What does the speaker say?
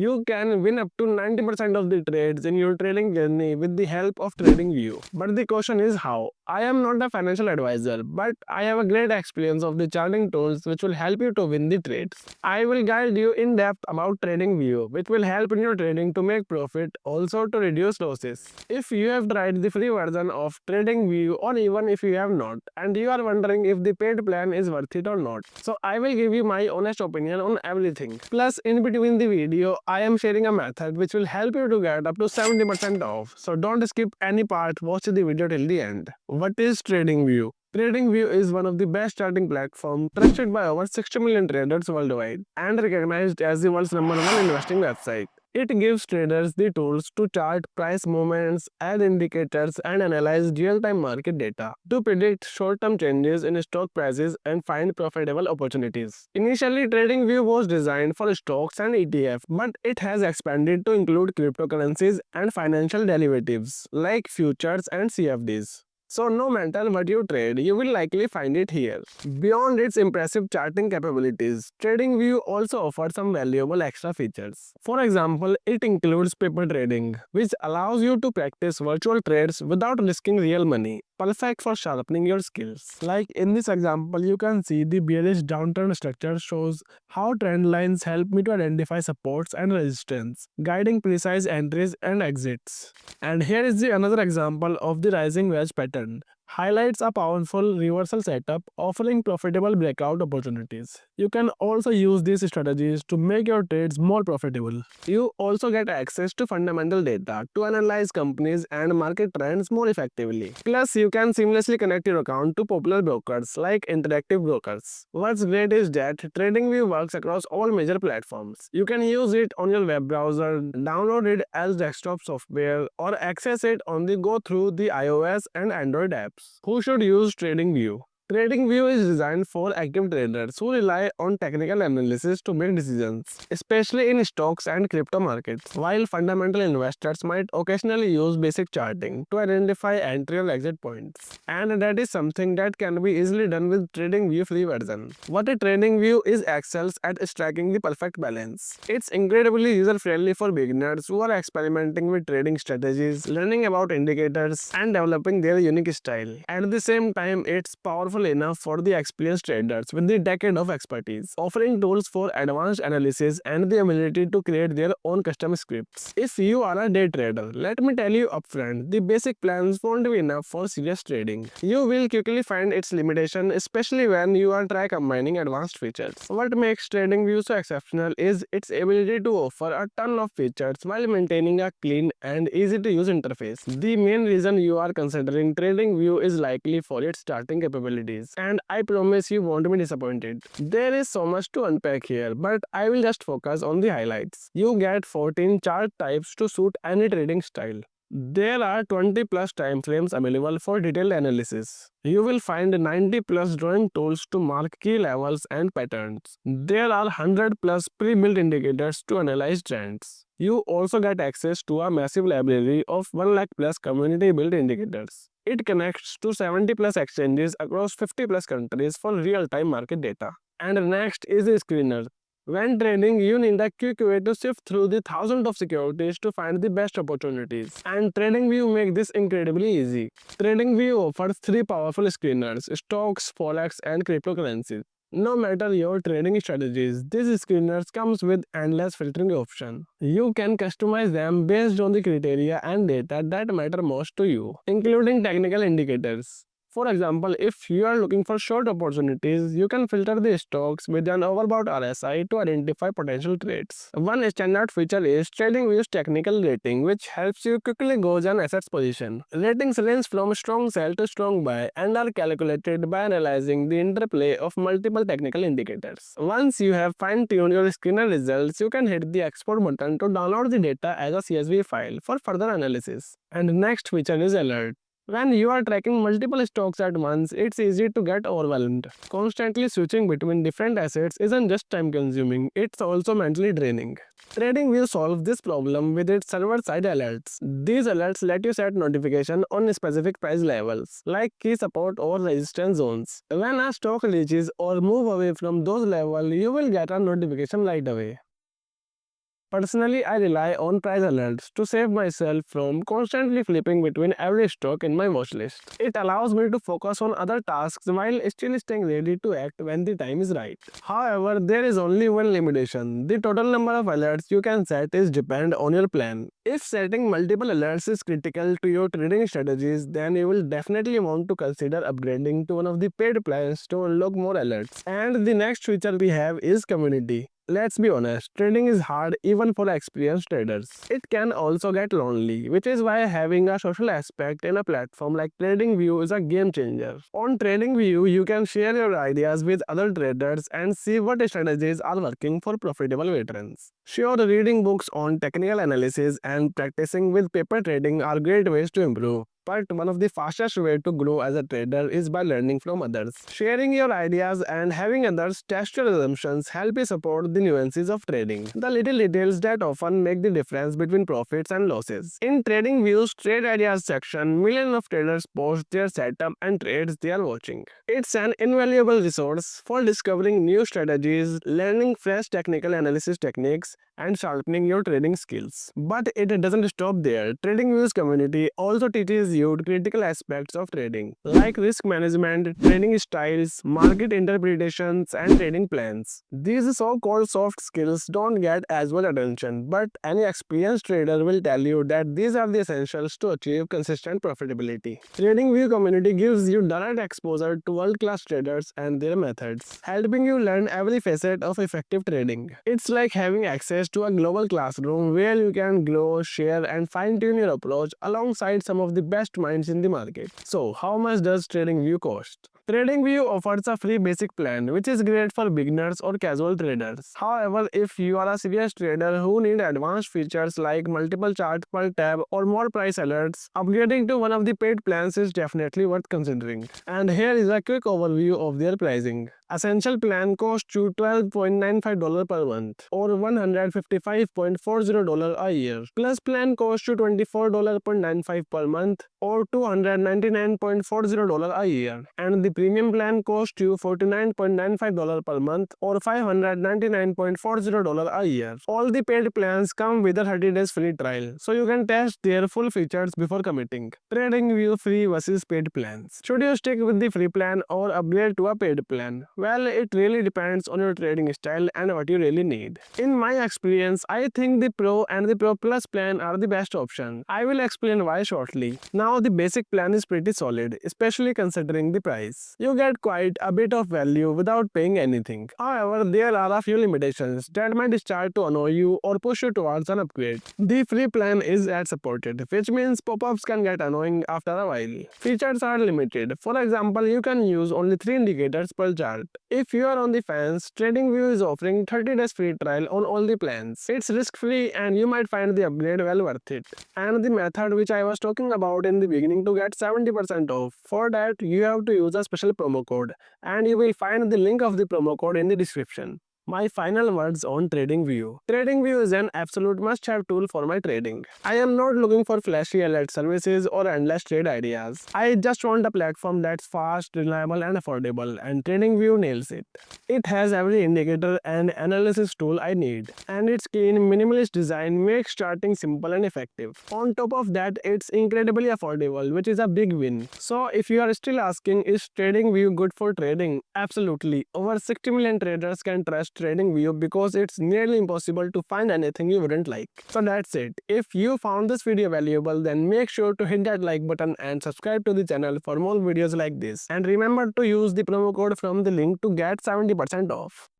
You can win up to 90% of the trades in your trading journey with the help of TradingView. But the question is how? I am not a financial advisor, but I have a great experience of the charting tools which will help you to win the trades. I will guide you in depth about TradingView, which will help in your trading to make profit, also to reduce losses. If you have tried the free version of TradingView, or even if you have not, and you are wondering if the paid plan is worth it or not, so I will give you my honest opinion on everything. Plus, in between the video, I am sharing a method which will help you to get up to 70% off. So don't skip any part, watch the video till the end. What is TradingView? TradingView is one of the best charting platforms trusted by over 60 million traders worldwide and recognized as the world's #1 investing website. It gives traders the tools to chart price movements, add indicators, and analyze real-time market data to predict short-term changes in stock prices and find profitable opportunities. Initially, TradingView was designed for stocks and ETF, but it has expanded to include cryptocurrencies and financial derivatives like futures and CFDs. So no matter what you trade, you will likely find it here. Beyond its impressive charting capabilities, TradingView also offers some valuable extra features. For example, it includes paper trading, which allows you to practice virtual trades without risking real money, perfect for sharpening your skills. Like in this example, you can see the bearish downturn structure shows how trend lines help me to identify supports and resistance, guiding precise entries and exits. And here is the another example of the rising wedge pattern. Highlights a powerful reversal setup offering profitable breakout opportunities. You can also use these strategies to make your trades more profitable. You also get access to fundamental data to analyze companies and market trends more effectively. Plus, you can seamlessly connect your account to popular brokers like Interactive Brokers. What's great is that TradingView works across all major platforms. You can use it on your web browser, download it as desktop software, or access it on the go through the iOS and Android apps. Who should use TradingView? TradingView is designed for active traders who rely on technical analysis to make decisions, especially in stocks and crypto markets, while fundamental investors might occasionally use basic charting to identify entry or exit points. And that is something that can be easily done with TradingView free version. What a TradingView is excels at striking the perfect balance. It's incredibly user-friendly for beginners who are experimenting with trading strategies, learning about indicators, and developing their unique style. At the same time, it's powerful enough for the experienced traders with a decade of expertise, offering tools for advanced analysis and the ability to create their own custom scripts. If you are a day trader, let me tell you upfront, the basic plans won't be enough for serious trading. You will quickly find its limitation, especially when you are try combining advanced features. What makes TradingView so exceptional is its ability to offer a ton of features while maintaining a clean and easy to use interface. The main reason you are considering TradingView is likely for its starting capabilities, and I promise you won't be disappointed. There is so much to unpack here, but I will just focus on the highlights. You get 14 chart types to suit any trading style. There are 20 plus timeframes available for detailed analysis. You will find 90 plus drawing tools to mark key levels and patterns. There are 100 plus pre-built indicators to analyze trends. You also get access to a massive library of 1 lakh plus community built indicators. It connects to 70 plus exchanges across 50 plus countries for real-time market data. And next is the screener. When trading, you need a quick way to sift through the thousands of securities to find the best opportunities. And TradingView makes this incredibly easy. TradingView offers 3 powerful screeners: stocks, forex, and cryptocurrencies. No matter your trading strategies, these screeners comes with endless filtering option. You can customize them based on the criteria and data that matter most to you, including technical indicators. For example, if you are looking for short opportunities, you can filter the stocks with an overbought RSI to identify potential trades. One standard feature is TradingView's technical rating, which helps you quickly gauge an asset's position. Ratings range from strong sell to strong buy and are calculated by analyzing the interplay of multiple technical indicators. Once you have fine-tuned your screener results, you can hit the export button to download the data as a CSV file for further analysis. And the next feature is alert. When you are tracking multiple stocks at once, it's easy to get overwhelmed. Constantly switching between different assets isn't just time consuming, it's also mentally draining. TradingView solves this problem with its server-side alerts. These alerts let you set notification on specific price levels, like key support or resistance zones. When a stock reaches or move away from those levels, you will get a notification right away. Personally, I rely on price alerts to save myself from constantly flipping between every stock in my watch list. It allows me to focus on other tasks while still staying ready to act when the time is right. However, there is only one limitation. The total number of alerts you can set is depend on your plan. If setting multiple alerts is critical to your trading strategies, then you will definitely want to consider upgrading to one of the paid plans to unlock more alerts. And the next feature we have is community. Let's be honest, trading is hard even for experienced traders. It can also get lonely, which is why having a social aspect in a platform like TradingView is a game changer. On TradingView, you can share your ideas with other traders and see what strategies are working for profitable veterans. Sure, reading books on technical analysis and practicing with paper trading are great ways to improve. But one of the fastest way to grow as a trader is by learning from others. Sharing your ideas and having others test your assumptions help you support the nuances of trading. The little details that often make the difference between profits and losses. In TradingView's Trade Ideas section, millions of traders post their setup and trades they are watching. It's an invaluable resource for discovering new strategies, learning fresh technical analysis techniques, and sharpening your trading skills. But it doesn't stop there. TradingView's community also teaches you critical aspects of trading, like risk management, trading styles, market interpretations, and trading plans. These so-called soft skills don't get as much attention, but any experienced trader will tell you that these are the essentials to achieve consistent profitability. TradingView community gives you direct exposure to world-class traders and their methods, helping you learn every facet of effective trading. It's like having access to a global classroom where you can grow, share, and fine-tune your approach alongside some of the best minds in the market. So, how much does TradingView cost? TradingView offers a free basic plan, which is great for beginners or casual traders. However, if you are a serious trader who need advanced features like multiple charts per tab or more price alerts, upgrading to one of the paid plans is definitely worth considering. And here is a quick overview of their pricing. Essential plan costs you $12.95 per month or $155.40 a year. Plus plan costs you $24.95 per month or $299.40 a year. And the premium plan costs you $49.95 per month or $599.40 a year. All the paid plans come with a 30 days free trial, so you can test their full features before committing. TradingView free versus paid plans. Should you stick with the free plan or upgrade to a paid plan? Well, it really depends on your trading style and what you really need. In my experience, I think the Pro and the Pro Plus plan are the best option. I will explain why shortly. Now, the basic plan is pretty solid, especially considering the price. You get quite a bit of value without paying anything. However, there are a few limitations that might start to annoy you or push you towards an upgrade. The free plan is ad supported, which means pop-ups can get annoying after a while. Features are limited. For example, you can use only 3 indicators per chart. If you are on the fence, TradingView is offering 30 days free trial on all the plans. It's risk-free and you might find the upgrade well worth it. And the method which I was talking about in the beginning to get 70% off. For that, you have to use a special promo code and you will find the link of the promo code in the description. My final words on TradingView. TradingView is an absolute must-have tool for my trading. I am not looking for flashy alert services or endless trade ideas. I just want a platform that's fast, reliable, and affordable, and TradingView nails it. It has every indicator and analysis tool I need, and its clean, minimalist design makes starting simple and effective. On top of that, it's incredibly affordable, which is a big win. So, if you are still asking, is TradingView good for trading? Absolutely. Over 60 million traders can trust TradingView because it's nearly impossible to find anything you wouldn't like. So that's it. If you found this video valuable, then make sure to hit that like button and subscribe to the channel for more videos like this. And remember to use the promo code from the link to get 70% off.